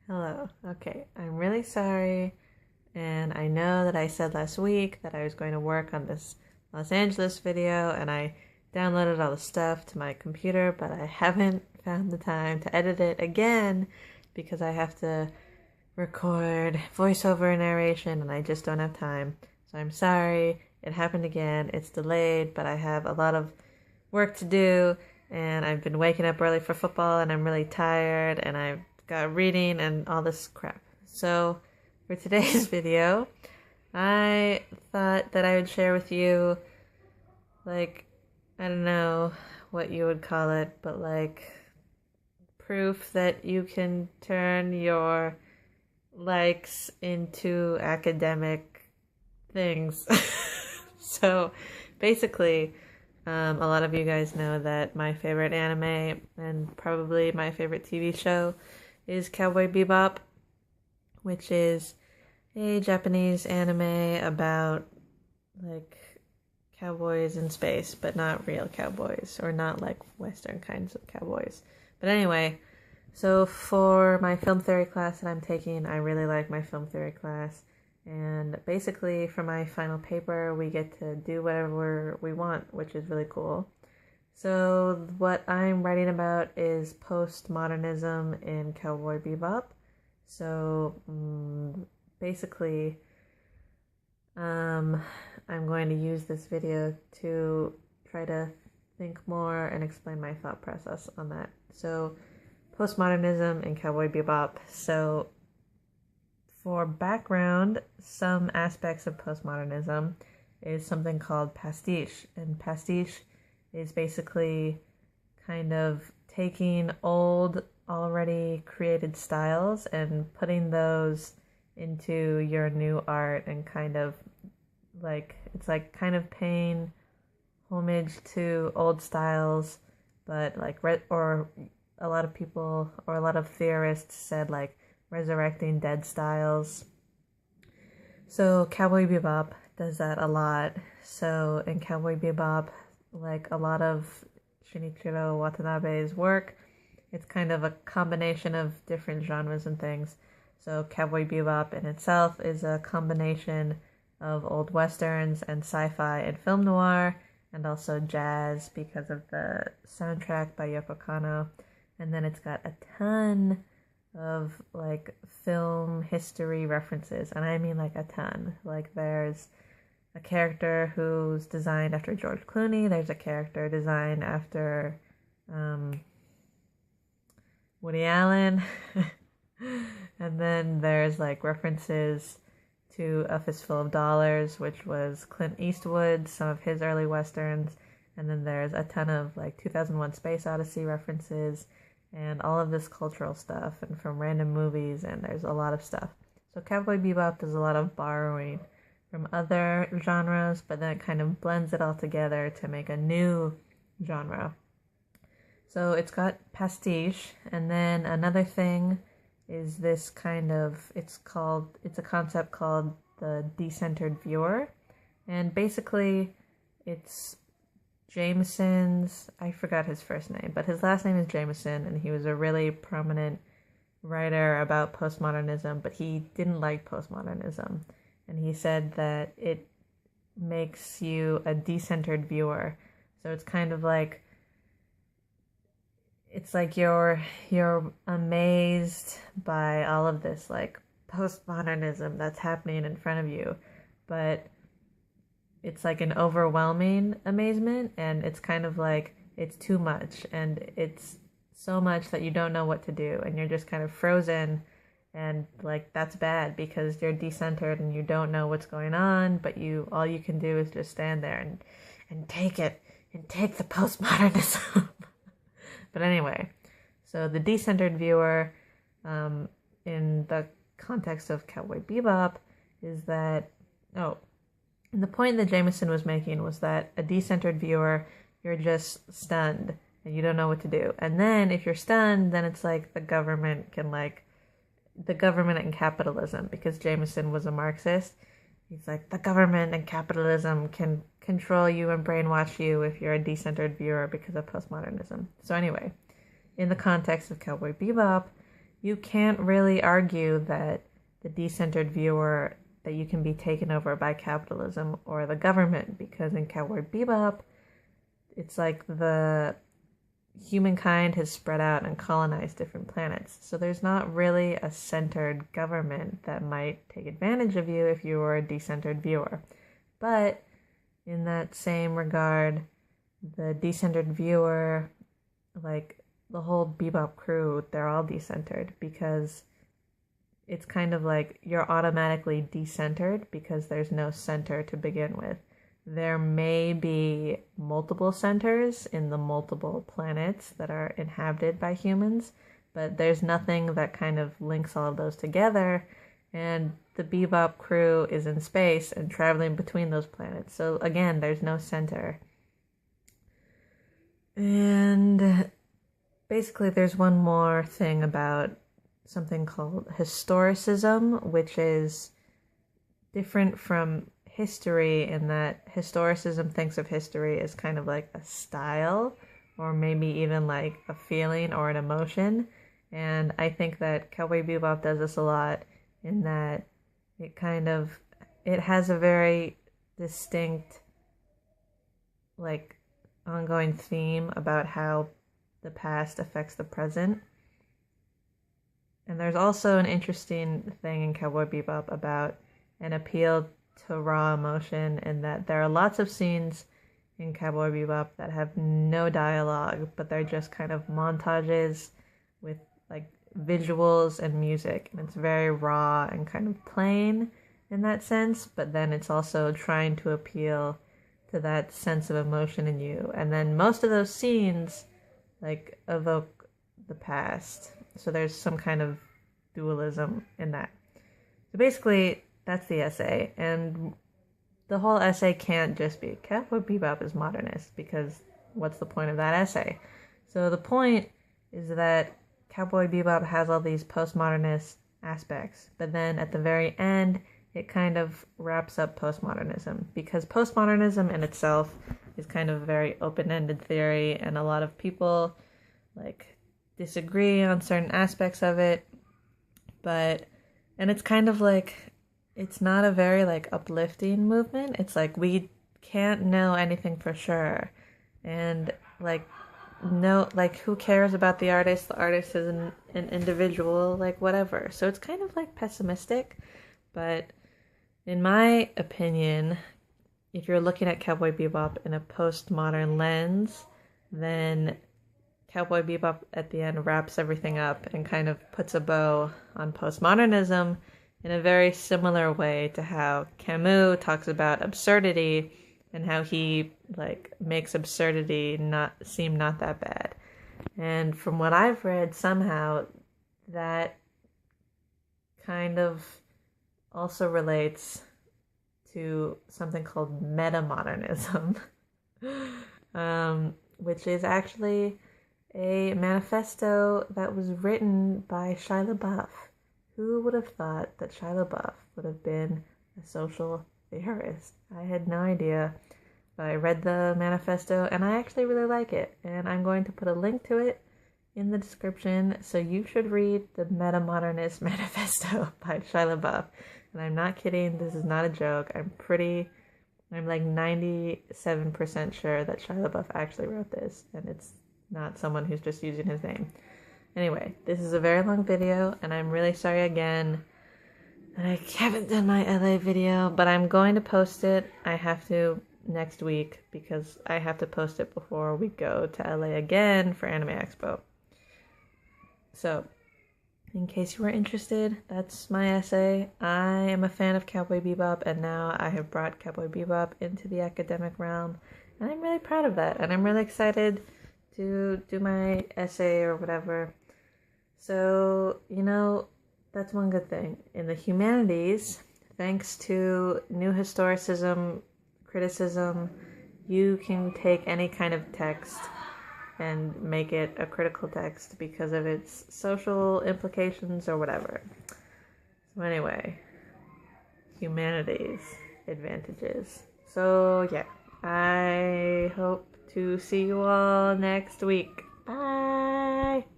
Hello. Okay, I'm really sorry, and I know that I said last week that I was going to work on this Los Angeles video, and I downloaded all the stuff to my computer, but I haven't found the time to edit it again because I have to record voiceover narration, and I just don't have time. So I'm sorry. It happened again. It's delayed, but I have a lot of work to do, and I've been waking up early for football, and I'm really tired, and I've got reading and all this crap. So for today's video, I thought that I would share with you, like, I don't know what you would call it, but like proof that you can turn your likes into academic things. So basically, a lot of you guys know that my favorite anime and probably my favorite TV show is Cowboy Bebop, which is a Japanese anime about like cowboys in space, but not real cowboys, or not like Western kinds of cowboys. But anyway, so for my film theory class that I'm taking, I really like my film theory class. And basically, for my final paper, we get to do whatever we want, which is really cool. So what I'm writing about is postmodernism in Cowboy Bebop. So basically, I'm going to use this video to try to think more and explain my thought process on that. So postmodernism in Cowboy Bebop. So for background, some aspects of postmodernism is something called pastiche. And pastiche is basically kind of taking old, already created styles and putting those into your new art, and kind of like, it's like kind of paying homage to old styles, but like, or a lot of people, or a lot of theorists said like resurrecting dead styles. So Cowboy Bebop does that a lot. So in Cowboy Bebop, like a lot of Shinichiro Watanabe's work, it's kind of a combination of different genres and things. So Cowboy Bebop in itself is a combination of old westerns and sci-fi and film noir, and also jazz because of the soundtrack by Yoko Kanno. And then it's got a ton of like film history references, and I mean like a ton. Like there's a character who's designed after George Clooney, there's a character designed after Woody Allen, and then there's like references to A Fistful of Dollars, which was Clint Eastwood, some of his early westerns, and then there's a ton of like 2001 Space Odyssey references, and all of this cultural stuff, and from random movies, and there's a lot of stuff. So Cowboy Bebop does a lot of borrowing from other genres, but then it kind of blends it all together to make a new genre. So it's got pastiche, and then another thing is this kind of, it's a concept called the decentered viewer, and basically it's Jameson's, I forgot his first name, but his last name is Jameson, and he was a really prominent writer about postmodernism, but he didn't like postmodernism, and he said that it makes you a decentered viewer. So it's kind of like, it's like you're amazed by all of this like postmodernism that's happening in front of you, but it's like an overwhelming amazement, and it's kind of like it's too much, and it's so much that you don't know what to do, and you're just kind of frozen, and like that's bad because you're decentered and you don't know what's going on, but all you can do is just stand there and take it, and take the postmodernism. But anyway, so the decentered viewer, in the context of Cowboy Bebop, is that, and the point that Jameson was making was that a decentered viewer, you're just stunned and you don't know what to do. And then if you're stunned, then it's like the government and capitalism, because Jameson was a Marxist. He's like, the government and capitalism can control you and brainwash you if you're a decentered viewer because of postmodernism. So anyway, in the context of Cowboy Bebop, you can't really argue that the decentered viewer, that you can be taken over by capitalism or the government, because in Cowboy Bebop, it's like the humankind has spread out and colonized different planets. So there's not really a centered government that might take advantage of you if you were a decentered viewer. But in that same regard, the decentered viewer, like the whole Bebop crew, they're all decentered because it's kind of like you're automatically decentered because there's no center to begin with. There may be multiple centers in the multiple planets that are inhabited by humans, but there's nothing that kind of links all of those together, and the Bebop crew is in space and traveling between those planets. So again, there's no center. And basically there's one more thing about something called historicism, which is different from history in that historicism thinks of history as kind of like a style or maybe even like a feeling or an emotion. And I think that Cowboy Bebop does this a lot in that it has a very distinct like ongoing theme about how the past affects the present. And there's also an interesting thing in Cowboy Bebop about an appeal to raw emotion, and that there are lots of scenes in Cowboy Bebop that have no dialogue, but they're just kind of montages with like visuals and music, and it's very raw and kind of plain in that sense, but then it's also trying to appeal to that sense of emotion in you. And then most of those scenes like evoke the past, so there's some kind of dualism in that. So basically that's the essay, and the whole essay can't just be Cowboy Bebop is modernist, because what's the point of that essay? So the point is that Cowboy Bebop has all these postmodernist aspects, but then at the very end it kind of wraps up postmodernism, because postmodernism in itself is kind of a very open-ended theory, and a lot of people like disagree on certain aspects of it, and it's kind of like, it's not a very like uplifting movement. It's like we can't know anything for sure, and like no, like who cares about the artist? The artist is an individual, like whatever. So it's kind of like pessimistic, but in my opinion, if you're looking at Cowboy Bebop in a postmodern lens, then Cowboy Bebop at the end wraps everything up and kind of puts a bow on postmodernism in a very similar way to how Camus talks about absurdity and how he like makes absurdity not seem not that bad. And from what I've read, somehow that kind of also relates to something called metamodernism, which is actually a manifesto that was written by Shia LaBeouf. Who would have thought that Shia LaBeouf would have been a social theorist? I had no idea, but I read the manifesto and I actually really like it, and I'm going to put a link to it in the description, so you should read the Metamodernist Manifesto by Shia LaBeouf. And I'm not kidding, this is not a joke. I'm like 97% sure that Shia LaBeouf actually wrote this, and it's not someone who's just using his name. Anyway, this is a very long video, and I'm really sorry again that I haven't done my LA video, but I'm going to post it. I have to next week, because I have to post it before we go to LA again for Anime Expo. So, in case you were interested, that's my essay. I am a fan of Cowboy Bebop, and now I have brought Cowboy Bebop into the academic realm, and I'm really proud of that, and I'm really excited to do my essay or whatever. So, that's one good thing. In the humanities, thanks to new historicism, criticism, you can take any kind of text and make it a critical text because of its social implications or whatever. So anyway, humanities advantages. So yeah, I hope to see you all next week. Bye!